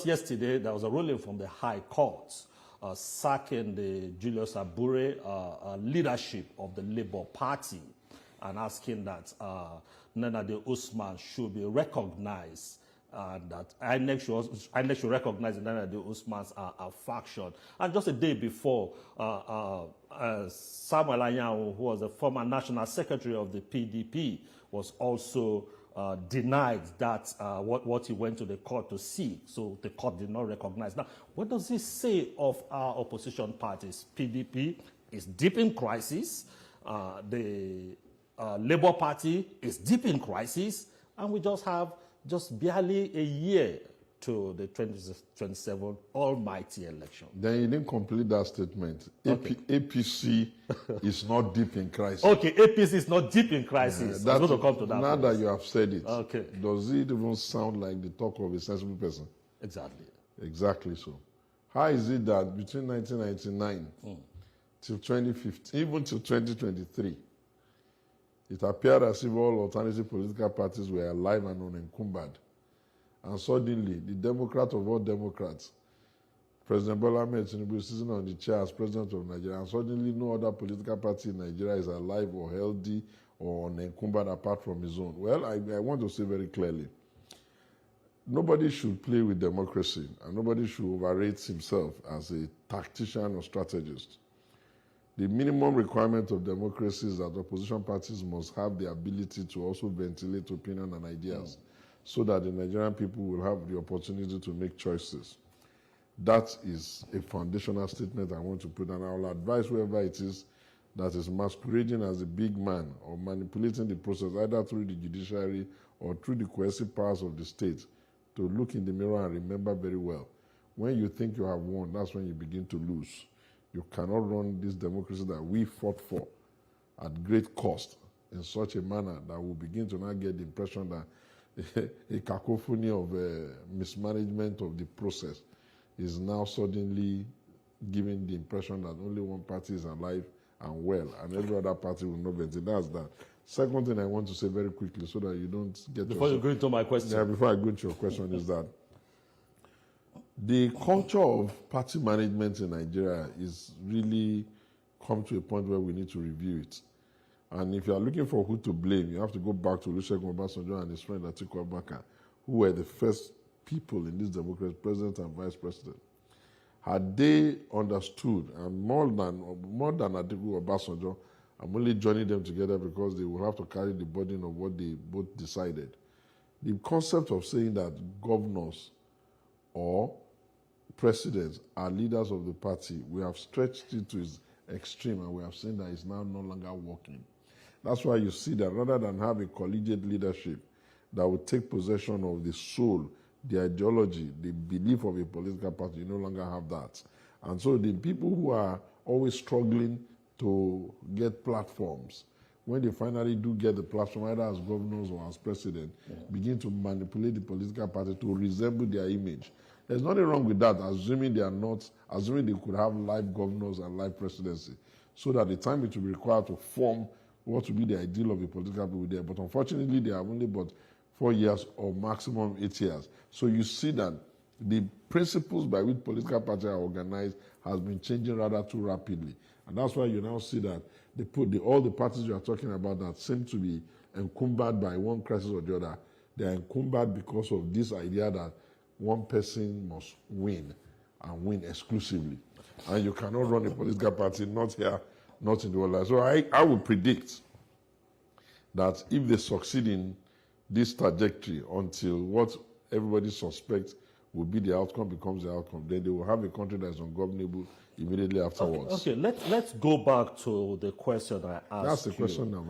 Yesterday, there was a ruling from the High Court sacking the Julius Abure leadership of the Labour Party and asking that Nana Usman should be recognized and that INEC should recognize that Nana Usman's faction. And just a day before, Samuel Anyanwu, who was the former national secretary of the PDP, was also denied that what he went to the court to see. So the court did not recognize. Now, what does this say of our opposition parties? PDP is deep in crisis. The Labour Party is deep in crisis. And we just have barely a year to the 2027 almighty election. Then you didn't complete that statement. Okay. APC is not deep in crisis. Okay, APC is not deep in crisis. I'm going to come to that. Now that you have said it, okay, does it even sound like the talk of a sensible person? Exactly. Exactly so. How is it that between 1999 till 2015, even till 2023, it appeared as if all alternative political parties were alive and unencumbered? And suddenly, the Democrat of all Democrats, President Bola Ahmed Tinubu, is sitting on the chair as president of Nigeria, and suddenly no other political party in Nigeria is alive or healthy or unencumbered apart from his own. Well, I want to say very clearly, nobody should play with democracy, and nobody should overrate himself as a tactician or strategist. The minimum requirement of democracy is that opposition parties must have the ability to also ventilate opinion and ideas, so that the Nigerian people will have the opportunity to make choices. That is a foundational statement I want to put, and I will advise whoever it is that is masquerading as a big man or manipulating the process either through the judiciary or through the coercive powers of the state to look in the mirror and remember very well, when you think you have won, that's when you begin to lose. You cannot run this democracy that we fought for at great cost in such a manner that we'll begin to now get the impression that a cacophony of mismanagement of the process is now suddenly giving the impression that only one party is alive and well, and every other party will not benefit. That's that. Second thing I want to say very quickly, so that you don't get before you go into my question. Yeah, before I go into your question, is that the culture of party management in Nigeria is really come to a point where we need to review it. And if you are looking for who to blame, you have to go back to Olusegun Obasanjo and his friend Atiku Abubakar, who were the first people in this democracy, president and vice president. Had they understood, and more than Atiku Obasanjo, I'm only joining them together because they will have to carry the burden of what they both decided. The concept of saying that governors or presidents are leaders of the party, we have stretched it to its extreme, and we have seen that it's now no longer working. That's why you see that rather than have a collegiate leadership that will take possession of the soul, the ideology, the belief of a political party, you no longer have that. And so the people who are always struggling to get platforms, when they finally do get the platform, either as governors or as president, begin to manipulate the political party to resemble their image. There's nothing wrong with that, assuming they could have live governors and live presidency, so that the time it will be required to form what would be the ideal of a political party there. But unfortunately, they have only but 4 years or maximum 8 years. So you see that the principles by which political parties are organized has been changing rather too rapidly. And that's why you now see that they put all the parties you are talking about that seem to be encumbered by one crisis or the other, they are encumbered because of this idea that one person must win and win exclusively. And you cannot run a political party, not here, not in the world. So I would predict that if they succeed in this trajectory until what everybody suspects will be the outcome becomes the outcome, then they will have a country that is ungovernable immediately afterwards. Okay, let's go back to the question I asked. That's the question now.